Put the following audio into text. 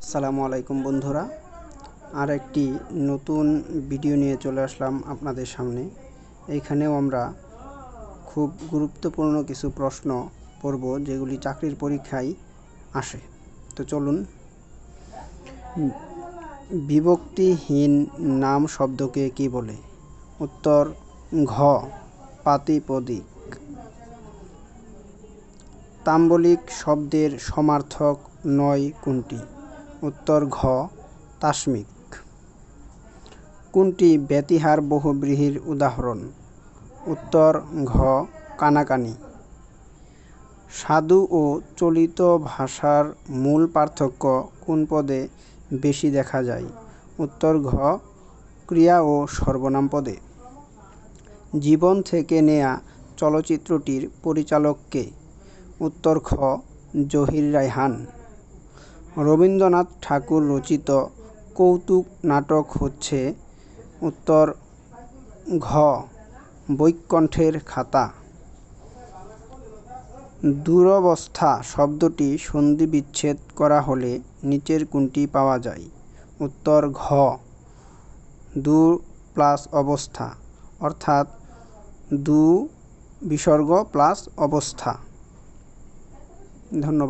আসসালামু আলাইকুম বন্ধুরা, আর একটি নতুন ভিডিও নিয়ে চলে আসলাম আপনাদের সামনে। এইখানেও আমরা খুব গুরুত্বপূর্ণ কিছু প্রশ্ন পড়ব যেগুলি চাকরির পরীক্ষায় আসে। তো চলুন। বিভক্তিহীন নাম শব্দকে কি বলে? উত্তর ঘ, প্রাতিপদিক। তাম্বলিক শব্দের সমার্থক নয় কোনটি? উত্তর ঘ, তাসমিক। কোনটি ব্যতিহার বহুব্রীহির উদাহরণ? উত্তর ঘ, কানাকানি। সাধু ও চলিত ভাষার মূল পার্থক্য কোন পদে বেশি দেখা যায়? উত্তর ঘ, ক্রিয়া ও সর্বনাম পদে। জীবন থেকে নেয়া চলচ্চিত্রটির পরিচালক কে? উত্তর খ, জহির রায়হান। রবীন্দ্রনাথ ঠাকুর রচিত কৌতুক নাটক হচ্ছে? উত্তর ঘ, বৈকুণ্ঠের খাতা। দুরবস্থা শব্দটি সন্ধি বিচ্ছেদ করা হলে নিচের কোনটি পাওয়া যায়? উত্তর ঘ, দূর প্লাস অবস্থা, অর্থাৎ দু বিসর্গ প্লাস অবস্থা। ধন্যবাদ।